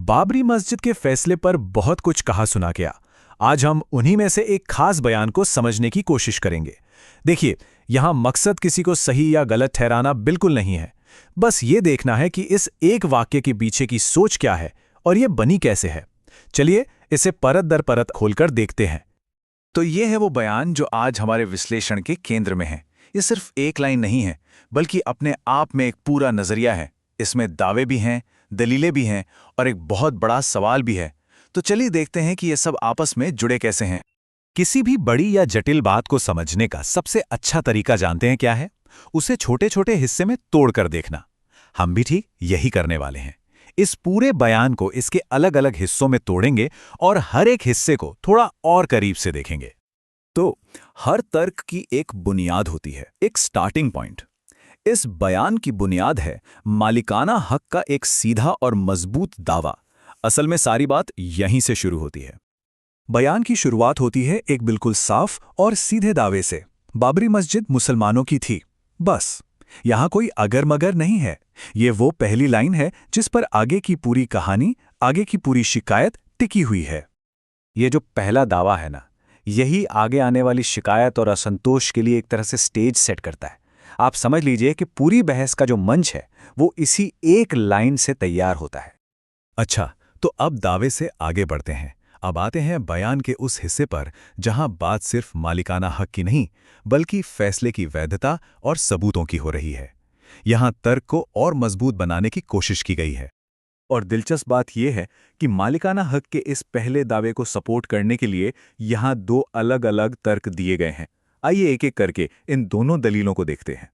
बाबरी मस्जिद के फैसले पर बहुत कुछ कहा सुना गया। आज हम उन्हीं में से एक खास बयान को समझने की कोशिश करेंगे। देखिए, यहां मकसद किसी को सही या गलत ठहराना बिल्कुल नहीं है। बस ये देखना है कि इस एक वाक्य के पीछे की सोच क्या है और ये बनी कैसे है। चलिए इसे परत दर परत खोलकर देखते हैं। तो ये है वो बयान जो आज हमारे विश्लेषण के केंद्र में है। ये सिर्फ एक लाइन नहीं है, बल्कि अपने आप में एक पूरा नजरिया है। इसमें दावे भी हैं, दलीलें भी हैं और एक बहुत बड़ा सवाल भी है। तो चलिए देखते हैं कि ये सब आपस में जुड़े कैसे हैं। किसी भी बड़ी या जटिल बात को समझने का सबसे अच्छा तरीका जानते हैं क्या है? उसे छोटे छोटे हिस्से में तोड़कर देखना। हम भी ठीक यही करने वाले हैं। इस पूरे बयान को इसके अलग अलग हिस्सों में तोड़ेंगे और हर एक हिस्से को थोड़ा और करीब से देखेंगे। तो हर तर्क की एक बुनियाद होती है, एक स्टार्टिंग पॉइंट। इस बयान की बुनियाद है मालिकाना हक का एक सीधा और मजबूत दावा। असल में सारी बात यहीं से शुरू होती है। बयान की शुरुआत होती है एक बिल्कुल साफ और सीधे दावे से। बाबरी मस्जिद मुसलमानों की थी, बस। यहां कोई अगर मगर नहीं है। ये वो पहली लाइन है जिस पर आगे की पूरी कहानी, आगे की पूरी शिकायत टिकी हुई है। ये जो पहला दावा है ना, यही आगे आने वाली शिकायत और असंतोष के लिए एक तरह से स्टेज सेट करता है। आप समझ लीजिए कि पूरी बहस का जो मंच है वो इसी एक लाइन से तैयार होता है। अच्छा, तो अब दावे से आगे बढ़ते हैं। अब आते हैं बयान के उस हिस्से पर जहां बात सिर्फ मालिकाना हक की नहीं, बल्कि फैसले की वैधता और सबूतों की हो रही है। यहां तर्क को और मजबूत बनाने की कोशिश की गई है। और दिलचस्प बात यह है कि मालिकाना हक के इस पहले दावे को सपोर्ट करने के लिए यहां दो अलग अलग तर्क दिए गए हैं। आइए एक एक करके इन दोनों दलीलों को देखते हैं।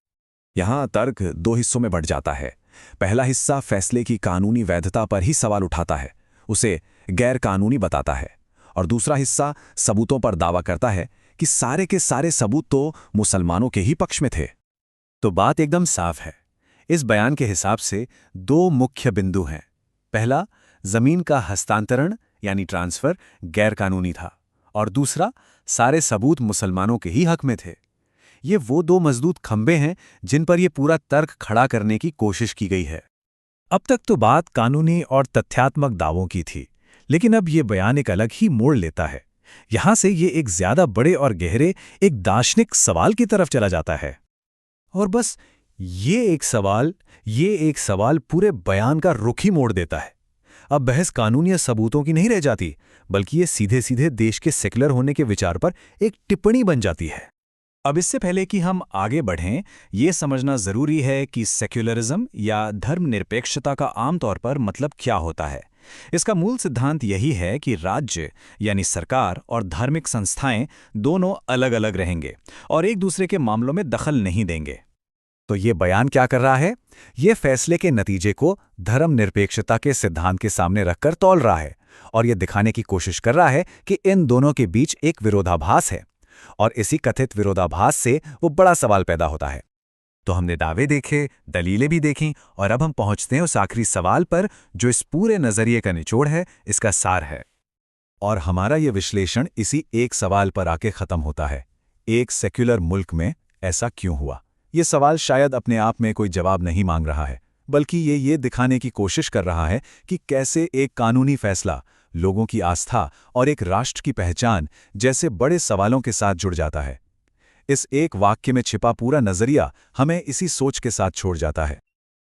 यहां तर्क दो हिस्सों में बढ़ जाता है। पहला हिस्सा फैसले की कानूनी वैधता पर ही सवाल उठाता है, उसे गैर कानूनी बताता है। और दूसरा हिस्सा सबूतों पर दावा करता है कि सारे के सारे सबूत तो मुसलमानों के ही पक्ष में थे। तो बात एकदम साफ है। इस बयान के हिसाब से दो मुख्य बिंदु हैं। पहला, जमीन का हस्तांतरण यानी ट्रांसफर गैरकानूनी था, और दूसरा, सारे सबूत मुसलमानों के ही हक में थे। ये वो दो मजबूत खंभे हैं जिन पर यह पूरा तर्क खड़ा करने की कोशिश की गई है। अब तक तो बात कानूनी और तथ्यात्मक दावों की थी, लेकिन अब ये बयान एक अलग ही मोड़ लेता है। यहां से ये एक ज्यादा बड़े और गहरे, एक दार्शनिक सवाल की तरफ चला जाता है। और बस ये एक सवाल पूरे बयान का रुख ही मोड़ देता है। अब बहस कानूनी सबूतों की नहीं रह जाती, बल्कि ये सीधे सीधे देश के सेक्युलर होने के विचार पर एक टिप्पणी बन जाती है। अब इससे पहले कि हम आगे बढ़ें, ये समझना जरूरी है कि सेक्युलरिज्म या धर्मनिरपेक्षता का आमतौर पर मतलब क्या होता है। इसका मूल सिद्धांत यही है कि राज्य यानी सरकार और धार्मिक संस्थाएं दोनों अलग अलग रहेंगे और एक दूसरे के मामलों में दखल नहीं देंगे। तो ये बयान क्या कर रहा है? ये फैसले के नतीजे को धर्मनिरपेक्षता के सिद्धांत के सामने रखकर तौल रहा है और ये दिखाने की कोशिश कर रहा है कि इन दोनों के बीच एक विरोधाभास है। और इसी कथित विरोधाभास से वो बड़ा सवाल पैदा होता है। तो हमने दावे देखे, दलीलें भी देखीं, और अब हम पहुंचते हैं उस आखिरी सवाल पर जो इस पूरे नजरिए का निचोड़ है, इसका सार है। और हमारा ये विश्लेषण इसी एक सवाल पर आके खत्म होता है। एक सेक्युलर मुल्क में ऐसा क्यों हुआ? ये सवाल शायद अपने आप में कोई जवाब नहीं मांग रहा है, बल्कि ये दिखाने की कोशिश कर रहा है कि कैसे एक कानूनी फैसला लोगों की आस्था और एक राष्ट्र की पहचान जैसे बड़े सवालों के साथ जुड़ जाता है। इस एक वाक्य में छिपा पूरा नजरिया हमें इसी सोच के साथ छोड़ जाता है।